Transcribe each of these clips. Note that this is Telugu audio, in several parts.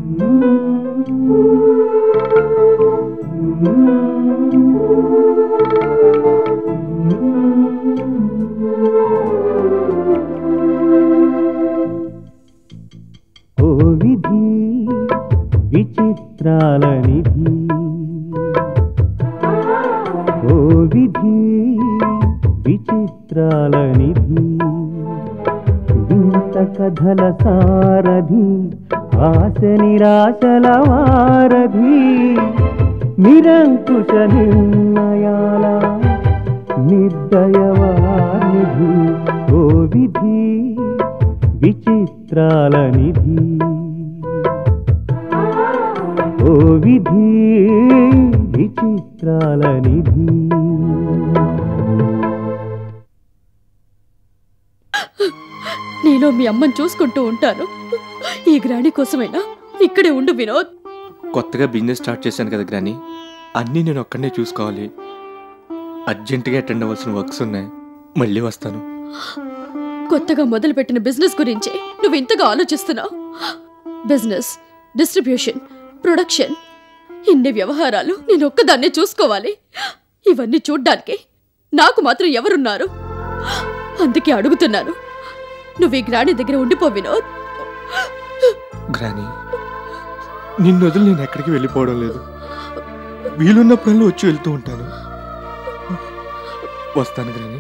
ఓ విధి విచిత్రాల నిధి, ఓ విధి విచిత్రాల నిధి, వింత కథల సారథి, ఆశ నిరాశల వారధి, నిరంకుశ నిర్ణయాల నిర్దయవానిధి, ఓ విధి విచిత్రాల నిధి, ఓ విధి విచిత్రాల నిధి. నేను మీ అమ్మని చూసుకుంటూ ఉంటాను. ఈ గ్రాని కోసమైనా ఇక్కడే ఉండు వినోద్. కొత్తగా బిజినెస్ స్టార్ట్ చేశాను కదా గ్రాని, అన్నీ నేను ఒక్కడనే చూసుకోవాలి. అర్జెంటుగా అటెండ్ అవ్వాల్సిన వర్క్స్ ఉన్నాయి. మళ్ళీ వస్తాను. కొత్తగా మొదలుపెట్టిన బిజినెస్ గురించి నువ్వు ఇంతగా ఆలోచిస్తున్నావు. బిజినెస్, డిస్ట్రిబ్యూషన్, ప్రొడక్షన్, ఇన్ని వ్యవహారాలు నేను ఒక్కదాన్నే చూసుకోవాలి. ఇవన్నీ చూడ్డానికి నాకు మాత్రం ఎవరున్నారు? అందుకే అడుగుతున్నాను, నువ్వు ఈ గ్రాని దగ్గర ఉండిపో వినోద్. గ్రాని, నిన్ను వదిలి నేను ఎక్కడికి వెళ్ళిపోవడం లేదు. వీలున్నప్పుడల్లా వచ్చి వెళ్తూ ఉంటాను. వస్తాను గ్రాని.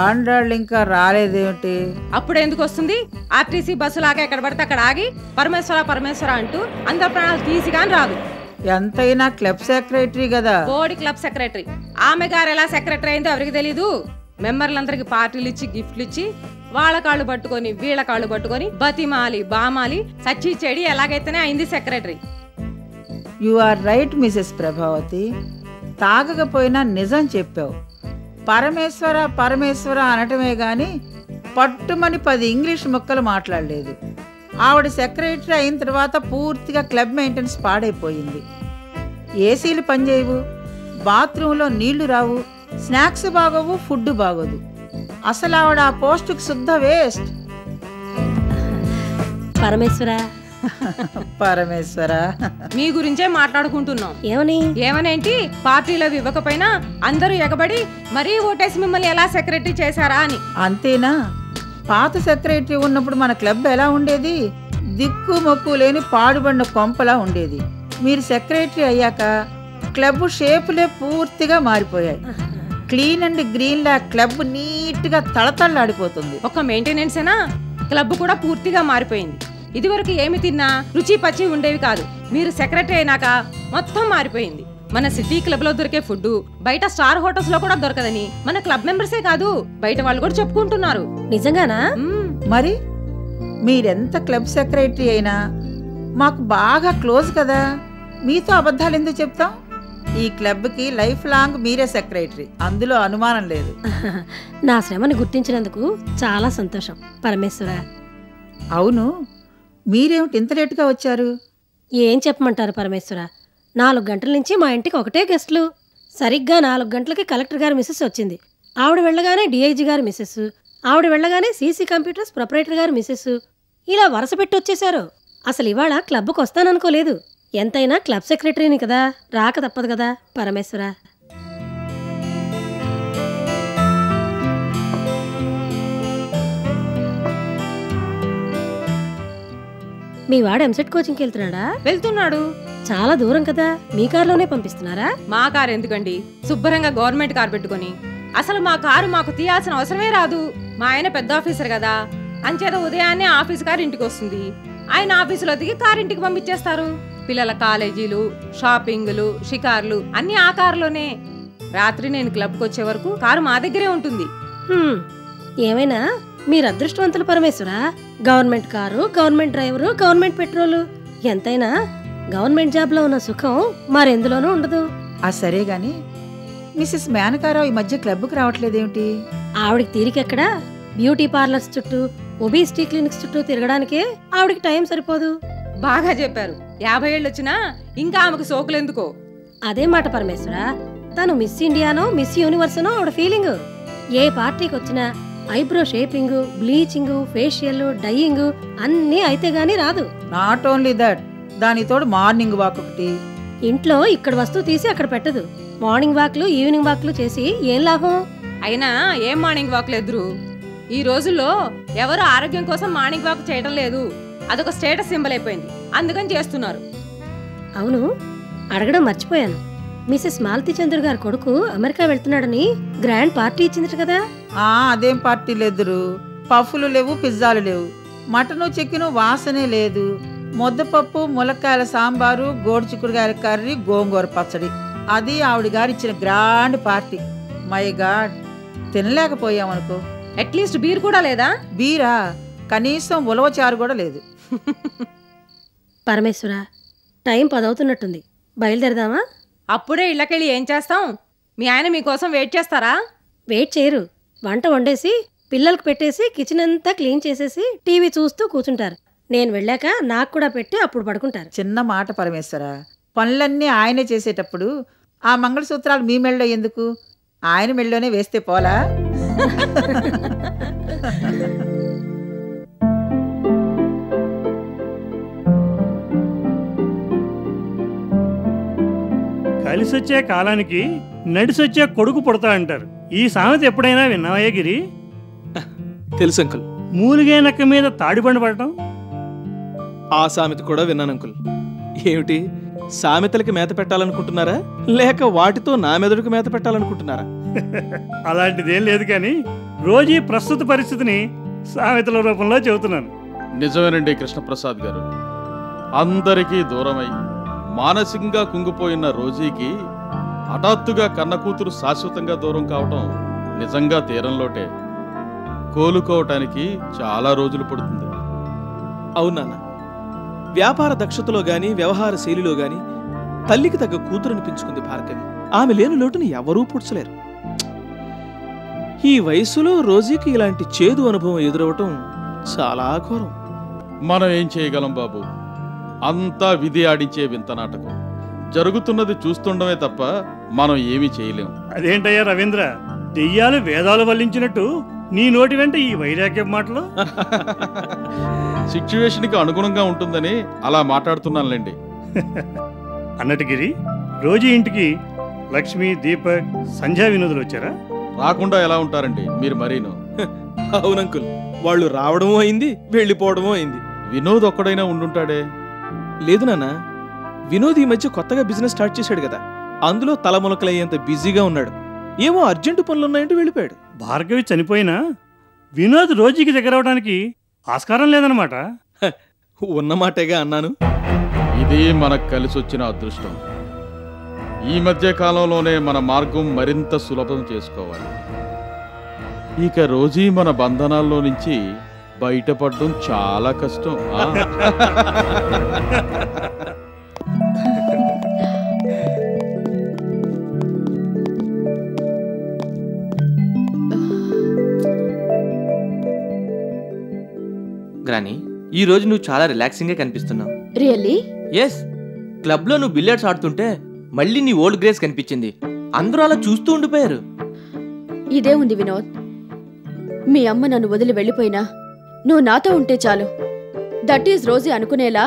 ఆండ్రాళ్ళు ఇంకా రాలేదేమిటి? అప్పుడు ఎందుకు వస్తుంది? ఆర్టీసీ బస్సు లాగా ఎక్కడ పడితే అక్కడ ఆగి పరమేశ్వర పరమేశ్వర అంటూ అందరి ప్రాణాలు తీసిగాని రాదు. ఎంతైనా క్లబ్ సెక్రటరీ కదా. Board club secretary. ఆమె గారు ఎలా సెక్రటరీ అయిందో ఎవరికి తెలీదు. మెంబర్లందరికి పార్టీలు ఇచ్చి గిఫ్ట్లు ఇచ్చి వాళ్ళ కాళ్ళు పట్టుకొని వీళ్ళ కాళ్ళు పట్టుకొని బతిమాలి బామాలి సచ్చి చెడి ఎలాగైతేనే అయింది secretary. You are right Mrs Prabhavati. తాగకపోయినా నిజం చెప్పావు. పరమేశ్వర పరమేశ్వర అనటమే గాని పట్టుమని 10 ఇంగ్లీష్ ముక్కలు మాట్లాడలేదు. ఆవిడ సెక్రటరీ అయిన తర్వాత పూర్తిగా క్లబ్ మెయింటెనెన్స్ పాడైపోయింది. ఏసీలు పనిచేయవు, బాత్రూంలో నీళ్లు రావు, స్నాక్స్ బాగోవు, ఫుడ్ బాగోదు. అసలు ఆవిడ ఆ పోస్టుకు శుద్ధ వేస్ట్. పరమేశ్వర పరమేశ్వర మీ గురించే మాట్లాడుకుంటున్నాం. ఏమనేంటి? పార్టీలో ఇవ్వకపోయినా అందరూ ఎగబడి మరీ ఓటేసి మిమ్మల్ని ఎలా సెక్రటరీ చేశారా అని. అంతేనా? పాత సెక్రటరీ ఉన్నప్పుడు మన క్లబ్ ఎలా ఉండేది? దిక్కు మొక్కు లేని పాడుబడిన కొంపలా ఉండేది. మీరు సెక్రటరీ అయ్యాక క్లబ్ షేపులే పూర్తిగా మారిపోయాయి. క్లీన్ అండ్ గ్రీన్ లా క్లబ్ నీట్ గా తళతళలాడిపోతుంది. ఒక మెయింటెనెన్స్ ఏనా, క్లబ్ కూడా పూర్తిగా మారిపోయింది. ఇదివరకు ఏమి తిన్నా రుచి పచ్చి ఉండేవి కాదు. మీరు సెక్రటరీ అయినాక మొత్తం మారిపోయింది. మన సిటీ క్లబ్ లో దొరికే ఫుడ్ బయట స్టార్ హోటల్స్ లో కూడా దొరకదని మన క్లబ్ మెంబర్సే కాదు బయట వాళ్ళు కూడా చెప్పుకుంటున్నారు. నిజంగానా? మరి మీరెంత క్లబ్ సెక్రటరీ అయినా మాకు బాగా క్లోజ్ కదా. మీతో అబద్ధాలు ఎందుకు చెప్తాం? ఈ క్లబ్ కి లైఫ్ లాంగ్ మీరే సెక్రటరీ, అందులో అనుమానం లేదు. నా శ్రమని గుర్తించినందుకు చాలా సంతోషం పరమేశ్వర. అవును, మీరేమిటి ఇంత లేటుగా వచ్చారు? ఏం చెప్పమంటారు పరమేశ్వర, 4 గంటల నుంచి మా ఇంటికి ఒకటే గెస్ట్లు. సరిగ్గా 4 గంటలకి కలెక్టర్ గారి మిస్సెస్ వచ్చింది. ఆవిడ వెళ్ళగానే డిఐజీ గారి మిస్సెస్, ఆవిడ వెళ్ళగానే సీసీ కంప్యూటర్స్ ప్రొపరేటర్ గారి మిస్సెస్, ఇలా వరుస పెట్టి వచ్చేశారు. అసలు ఇవాళ క్లబ్కి వస్తాననుకోలేదు. ఎంతైనా క్లబ్ సెక్రటరీని కదా, రాక తప్పదు కదా పరమేశ్వర. మీ వాడు ఎంసెట్ కోచింగ్కి వెళ్తున్నాడా? వెళ్తున్నాడు. చాలా దూరం కదా, మీ కారులోనే పంపిస్తున్నారా? మా కారు ఎందుకండి, శుభ్రంగా గవర్నమెంట్ కారు పెట్టుకుని. అసలు మా కారు మాకు తీయాల్సిన అవసరమే రాదు. మా ఆయన పెద్ద ఆఫీసర్ కదా, అంచేత ఉదయాన్నే ఆఫీస్ కారు ఇంటికి వస్తుంది. ఆయన ఆఫీసులో దిగి కారు ఇంటికి పంపించేస్తారు. పిల్లల కాలేజీలు, షాపింగ్లు, షికార్లు అన్ని ఆ కారులోనే. రాత్రి నేను క్లబ్కి వచ్చే వరకు కారు మా దగ్గరే ఉంటుంది. ఏమైనా మీరు అదృష్టవంతులు Parameshwara. Government car, government driver, government petrol. ఎంతైనా గవర్నమెంట్ జాబ్ లో ఉన్న సుఖం మరెందులోనూ ఉండదు. సరే గాని మిస్సెస్ మేనకారావు ఈ మధ్య క్లబ్కి రావట్లేదేమిటి? ఆవిడికి తీరికెక్కడా? బ్యూటీ పార్లర్స్ చుట్టూ, ఒబిసిటీ క్లినిక్స్ చుట్టూ తిరగడానికే ఆవిడికి టైం సరిపోదు. బాగా చెప్పారు. 50 ఏళ్ళు వచ్చినా ఇంకా ఆమెకు సోకులెందుకో. అదే మాట పరమేశ్వర, తను మిస్ ఇండియానో మిస్ యూనివర్సనో ఆవిడ ఫీలింగ్. ఏ పార్టీకి వచ్చినా eyebrow shaping, bleaching, facial, dyeing అన్నీ అయితే గానీ రాదు. నాట్ ఓన్లీ దట్, దానితోడు మార్నింగ్ వాక్ ఒకటి. ఇంట్లో ఇక్కడ వస్తువు తీసి అక్కడ పెట్టదు. మార్నింగ్ వాక్లు, ఈవినింగ్ వాక్లు చేసి ఏం లాభం? అయినా ఏం మార్నింగ్ వాక్లు ఎదురు? ఈ రోజుల్లో ఎవరు ఆరోగ్యం కోసం మార్నింగ్ వాక్ చేయడం లేదు. అదొక స్టేటస్ సింబల్ అయిపోయింది, అందుకని చేస్తున్నారు. అవును, అడగడం మర్చిపోయాను. మిసెస్ మాలతి చంద్ర గారి కొడుకు అమెరికా వెళ్తున్నాడని గ్రాండ్ పార్టీ ఇచ్చిందట కదా? అదేం పార్టీ లేదురు. పఫ్ఫులు లేవు, పిజ్జాలు లేవు, మటను చికెను వాసనే లేదు. ముద్దపప్పు, ములక్కాయల సాంబారు, గోడు చిక్కుడుకాయల కర్రీ, గోంగూర పచ్చడి. అది ఆవిడ గారు ఇచ్చిన గ్రాండ్ పార్టీ. మై గాడ్, తినలేకపోయామనుకో. అట్లీస్ట్ బీర్ కూడా లేదా? బీరా? కనీసం ఉలవచారు కూడా లేదు. పరమేశ్వర, టైం 10 అవుతున్నట్టుంది, బయలుదేరదామా? అప్పుడే ఇళ్ళకెళ్ళి ఏం చేస్తాం? మీ ఆయన మీకోసం వెయిట్ చేస్తారా? వెయిట్ చేయరు. వంట వండేసి పిల్లలకు పెట్టేసి కిచెన్ అంతా క్లీన్ చేసేసి టీవీ చూస్తూ కూర్చుంటారు. నేను వెళ్ళాక నాకు కూడా పెట్టి అప్పుడు పడుకుంటారు. చిన్న మాట పరమేశ్వర, పనులన్నీ ఆయనే చేసేటప్పుడు ఆ మంగళసూత్రాలు మీ మెళ్ళో ఎందుకు? ఆయన మెళ్ళోనే వేస్తే పోలా? కలిసొచ్చే కాలానికి నడిసొచ్చే కొడుకు పుడతా అంటారు. ఈ సామెత ఎప్పుడైనా విన్నావయ్య గిరి? తెలుసు అంకుల్. మూలిగే నక్క మీద తాడిబండ పడటం. ఆ సామెత కూడా విన్నాను అంకుల్. ఏమిటి, సామెతలకి మేత పెట్టాలనుకుంటున్నారా, లేక వాటితో నా మెదడుకు మేత పెట్టాలనుకుంటున్నారా? అలాంటిదేం లేదు, కానీ రోజు ప్రస్తుత పరిస్థితిని సామెతల రూపంలో చెబుతున్నాను. నిజమేనండి కృష్ణప్రసాద్ గారు. అందరికీ దూరమై మానసికంగా కుంగిపోయిన రోజీకి హఠాత్తుగా కన్న కూతురు శాశ్వతంగా దూరం కావటం నిజంగా తీరంలోటే. కోలుకోవటానికి చాలా రోజులు పడుతుంది. అవునా? వ్యాపార దక్షతలో గాని, వ్యవహార శైలిలో గాని తల్లికి తగ్గ కూతురుని పెంచుకుంది భార్గవి. ఆమె లేని లోటుని ఎవరూ పూడ్చలేరు. ఈ వయసులో రోజీకి ఇలాంటి చేదు అనుభవం ఎదురవటం చాలా ఘోరం. మనం ఏం చేయగలం బాబు? అంతా విధి ఆడించే వింత నాటకం. జరుగుతున్నది చూస్తుండమే తప్ప మనం ఏమీ చేయలేం. అదేంటయ్యా రవీంద్ర, దెయ్యాలు వేదాలు వల్లించినట్టు నీ నోటి వెంట ఈ వైరాగ్య మాటలు? సిచ్యువేషన్కి అనుగుణంగా ఉంటుందని అలా మాట్లాడుతున్నానులేండి. అన్నట్టు గిరి, రోజు ఇంటికి లక్ష్మి, దీపక్, సంధ్యా వినోదులు వచ్చారా? రాకుండా ఎలా ఉంటారండి మీరు మరీను? అవునంకుల్, వాళ్ళు రావడమో అయింది, వెళ్ళిపోవడమో అయింది. వినోద్ ఒక్కడైనా ఉండుంటాడే? లేదు నాన్న, వినోద్ ఈ మధ్య కొత్తగా బిజినెస్ స్టార్ట్ చేశాడు కదా, అందులో తలమునకలయ్యేంత బిజీగా ఉన్నాడు. ఏమో అర్జెంటు పనులున్నాయంటూ వెళ్ళిపోయాడు. భార్గవి చనిపోయినా వినోద్ రోజీకి దగ్గర అవడానికి ఆస్కారం లేదన్నమాట. ఉన్నమాటేగా అన్నాను. ఇది మనకు కలిసొచ్చిన అదృష్టం. ఈ మధ్య కాలంలోనే మన మార్గం మరింత సులభం చేసుకోవాలి. ఇక రోజీ మన బంధనాల్లో నుంచి బయటపడడం చాలా కష్టం. గ్రాని, ఈ రోజు నువ్వు చాలా రిలాక్సింగ్గా కనిపిస్తున్నావు. రియల్లీ? ఎస్, క్లబ్లో నువ్వు బిలియర్డ్స్ ఆడుతుంటే మళ్ళీ నీ ఓల్డ్ గ్రేస్ కనిపించింది. అందరూ అలా చూస్తూ ఉండిపోయారు. ఇదే ఉంది వినోద్, మీ అమ్మ నన్ను వదిలి వెళ్ళిపోయినా నువ్వు నాతో ఉంటే చాలు. దట్ ఈజ్ రోజీ అనుకునేలా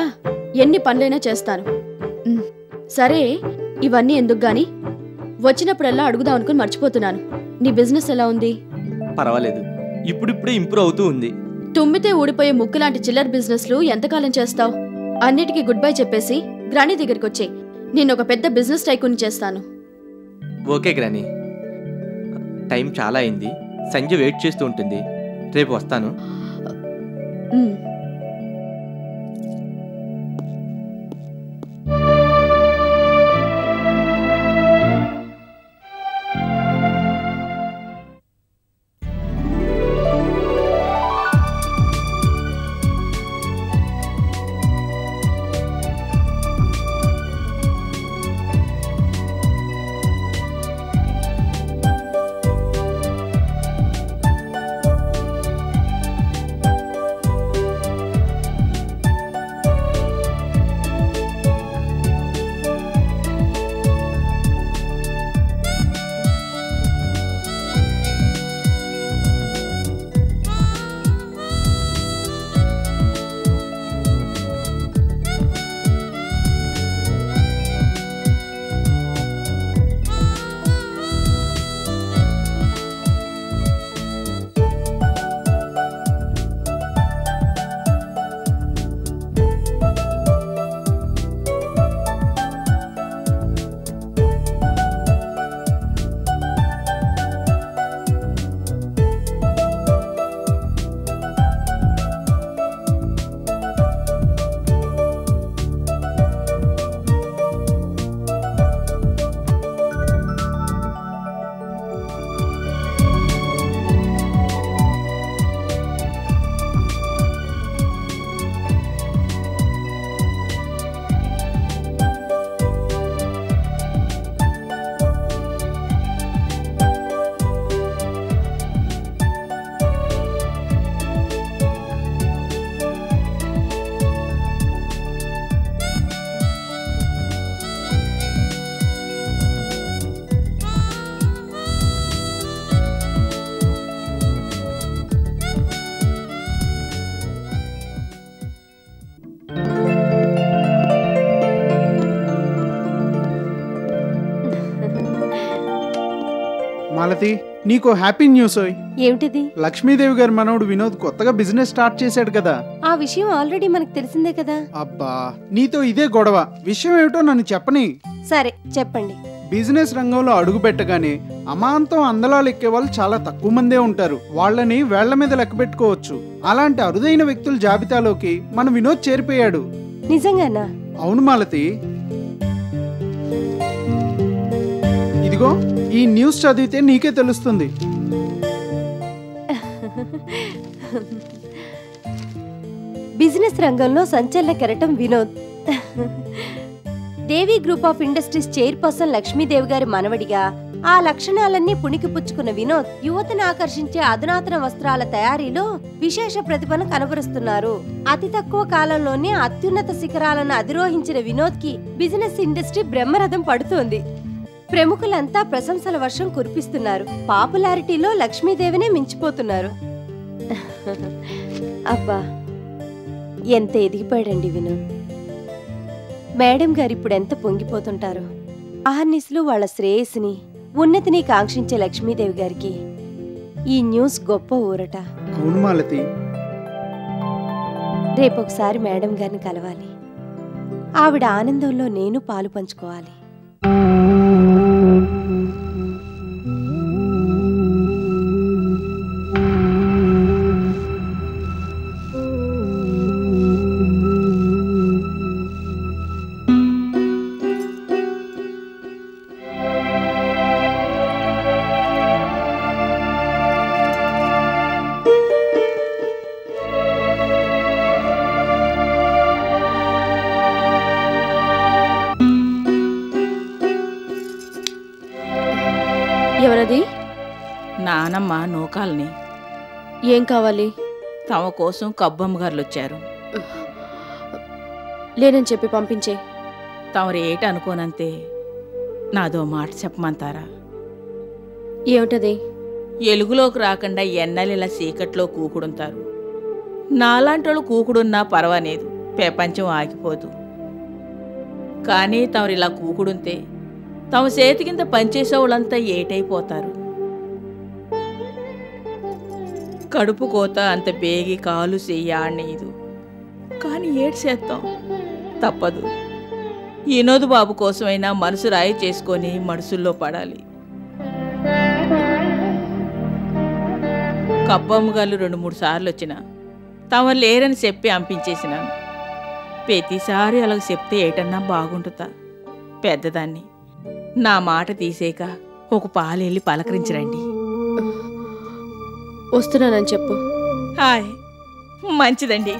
ఎన్ని పనులైనా చేస్తాను. సరే, ఇవన్నీ ఎందుకు గాని, వచ్చినప్పుడల్లా అడుగుదాం అనుకుని మర్చిపోతున్నాను. నీ బిజినెస్ ఎలా ఉంది? పర్వాలేదు, ఇప్పుడిప్పుడే ఇంప్రూవ్ అవుతూ ఉంది. తుమ్మితే ఊడిపోయే ముక్కు లాంటి చిల్లర్ బిజినెస్లు ఎంతకాలం చేస్తావు? అన్నిటికీ గుడ్ బై చెప్పేసి గ్రానీ దగ్గరికి వచ్చే నేను ఒక పెద్ద బిజినెస్ టైకూన్ చేస్తాను. ఓకే గ్రానీ, టైం చాలా అయింది. సంజయ్ వెయిట్ చేస్తూ ఉంటుంది. రేపు వస్తాను. మాలతి, నీకో హ్యాపీ న్యూస్. ఏమిటిది? లక్ష్మీదేవి గారి మనవడు వినోద్ కొత్తగా బిజినెస్ స్టార్ట్ చేశాడు కదా. ఆ విషయం ఆల్రెడీ మనకు తెలిసిందే కదా. అబ్బా, నీతో ఇదే గొడవ. విషయం ఏమిటో నన్ను చెప్పని. సరే చెప్పండి. బిజినెస్ రంగంలో అడుగు పెట్టగానే అమాంతం అందలాలు ఎక్కే వాళ్ళు చాలా తక్కువ మందే ఉంటారు. వాళ్ళని వేళ్ల మీద లెక్క పెట్టుకోవచ్చు. అలాంటి అరుదైన వ్యక్తుల జాబితాలోకి మన వినోద్ చేరిపోయాడు. నిజంగానా? అవును మాలతి. ఇదిగో ఈ న్యూస్ చదివితే నీకే తెలుస్తుంది. బిజినెస్ రంగంలో సంచలన కెరటం Vinod. Devi group of industries chairperson Lakshmidevi గారి మనవడిగా ఆ లక్షణాలన్నీ పుణికి పుచ్చుకున్న వినోద్ యువతను ఆకర్షించే అధునాతన వస్త్రాల తయారీలో విశేష ప్రతిభను కనబరుస్తున్నారు. అతి తక్కువ కాలంలోనే అత్యున్నత శిఖరాలను అధిరోహించిన వినోద్ కి బిజినెస్ ఇండస్ట్రీ బ్రహ్మరథం పడుతోంది. ప్రముఖులంతా ప్రశంసల వర్షం కురిపిస్తున్నారు. పాపులారిటీలో లక్ష్మీదేవినే మించిపోతున్నారు. అబ్బా, ఎంత ఎదిగిపోయాడండి వినోద్. మేడం గారు ఇప్పుడు ఎంత పొంగిపోతుంటారు. ఆహర్నిశలు వాళ్ళ శ్రేయస్సుని ఉన్నతిని కాంక్షించే లక్ష్మీదేవి గారికి ఈ న్యూస్ గొప్ప ఊరట. అవును మాలతి. రేపొకసారి మేడం గారిని కలవాలి. ఆవిడ ఆనందంలో నేను పాలు పంచుకోవాలి. ఎవరది? నానమ్మ నూకాల్ని. ఏం కావాలి? తమ కోసం కబ్బమ్మ గారులు వచ్చారు. లేనని చెప్పి పంపించే. తమరు ఏటి అనుకోనంతే నాదో మాట చెప్పమంటారా? ఏమిటది? ఎలుగులోకి రాకుండా ఎన్నెలిలా చీకట్లో కూకుడుంటారు. నాలాంటోళ్ళు కూకుడున్నా పర్వాలేదు, ప్రపంచం ఆగిపోదు. కానీ తమరిలా కూకుడుంతే తమ చేతి కింద పనిచేసేవాళ్ళంతా ఏటైపోతారు. కడుపు కోత అంత బేగి కాలు చెయ్యాడనేదు. కానీ ఏడు చేస్తాం, తప్పదు. వినోద్ బాబు కోసమైనా మనసు రాయి చేసుకొని మనసుల్లో పడాలి. కబ్బమ్మ గారు 2-3 సార్లు వచ్చినా తమరు లేరని చెప్పి పంపించేసినాను. ప్రతిసారి అలాగ చెప్తే ఏటన్నా బాగుంటుందా? పెద్దదాన్ని నా మాట తీసేక ఒక పాలెళ్ళి పలకరించరండి. వస్తున్నానని చెప్పు. హాయ్, మంచిదండి.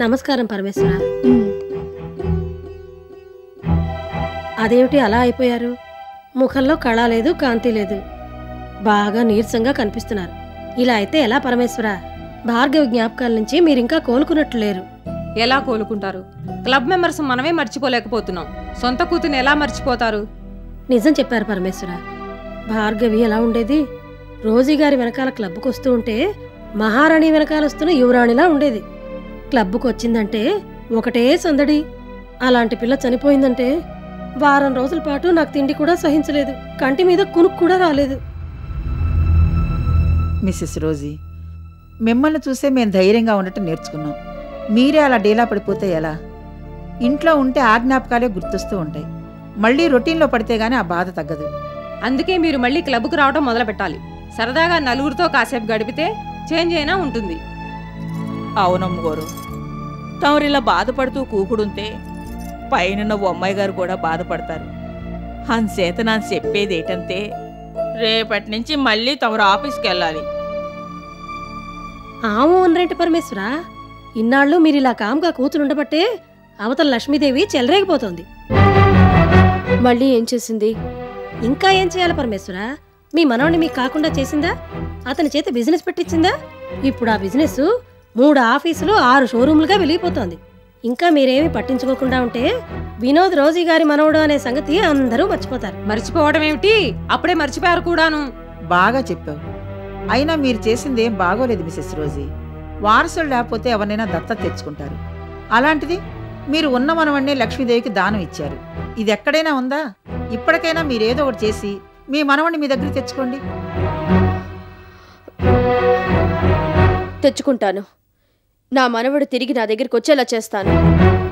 నమస్కారం పరమేశ్వర. అదేమిటి అలా అయిపోయారు? ముఖంలో కళ లేదు, కాంతి లేదు. బాగా నీరసంగా కనిపిస్తున్నారు. ఇలా అయితే ఎలా పరమేశ్వర? భార్గవి జ్ఞాపకాల నుంచి మీరింకా కోలుకున్నట్లు లేరు. ఎలా కోలుకుంటారు? క్లబ్ మెంబర్స్ మనమే మర్చిపోలేకపోతున్నాం. సొంత కూతుని ఎలా మర్చిపోతారు? నిజం చెప్పారు పరమేశ్వర. భార్గవి ఎలా ఉండేది? రోజీ గారి వెనకాల క్లబ్కు వస్తూ ఉంటే మహారాణి వెనకాల వస్తున్న యువరాణిలా ఉండేది. క్లబ్కు వచ్చిందంటే ఒకటే సందడి. అలాంటి పిల్ల చనిపోయిందంటే వారం రోజుల పాటు నాకు తిండి కూడా సహించలేదు. కంటి మీద కునుకు కూడా రాలేదు. మిస్సెస్ రోజీ, మిమ్మల్ని చూసే మేము ధైర్యంగా ఉండటం నేర్చుకున్నాం. మీరే అలా డీలా పడిపోతే ఎలా? ఇంట్లో ఉంటే ఆ జ్ఞాపకాలే గుర్తొస్తూ ఉంటాయి. మళ్ళీ రొటీన్లో పడితే గానీ ఆ బాధ తగ్గదు. అందుకే మీరు మళ్ళీ క్లబ్కు రావడం మొదలు పెట్టాలి. సరదాగా నలుగురితో కాసేపు గడిపితే చేంజ్ అయినా ఉంటుంది. అవునమ్మ గారు, తమరిలా బాధపడుతూ కూకుడుంటే పైన అమ్మాయి గారు కూడా బాధపడతారు. అంచేత నాకు చెప్పేది ఏంటంటే రేపటి నుంచి మళ్ళీ తమరు ఆఫీస్కి వెళ్ళాలి. ఆమె ఉన్నరేంటి పరమేశ్వర? ఇన్నాళ్ళు మీరు ఇలా కామ్గా కూతురుండబట్టే అవతల లక్ష్మీదేవి చెలరేగిపోతోంది. మళ్ళీ ఏం చేసింది? ఇంకా ఏం చేయాలి పరమేశ్వర? మీ మనవణ్ణి మీకు కాకుండా చేసిందా? అతని చేత బిజినెస్ పెట్టించిందా? ఇప్పుడు ఆ బిజినెస్ 3 ఆఫీసులు 6 షోరూములుగా వెలిగిపోతోంది. ఇంకా మీరేమీ పట్టించుకోకుండా ఉంటే వినోద్ రోజీ గారి మనవడు అనే సంగతి అందరూ మర్చిపోతారు. మర్చిపోవడం ఏమిటి, అప్పుడే మర్చిపోయారు కూడాను. బాగా చెప్పావు. అయినా మీరు చేసింది ఏం బాగోలేదు మిసెస్ రోజీ. వారసులు లేకపోతే ఎవరినైనా దత్తత తెచ్చుకుంటారు. అలాంటిది మీరు ఉన్న మనవణ్ణి లక్ష్మీదేవికి దానం ఇచ్చారు. ఇది ఎక్కడైనా ఉందా? ఇప్పటికైనా మీరేదో ఒకటి చేసి మీ మనవణ్ణి మీ దగ్గర తెచ్చుకోండి. తెచ్చుకుంటాను. నా మనవడు తిరిగి నా దగ్గరికి వచ్చేలా చేస్తాను.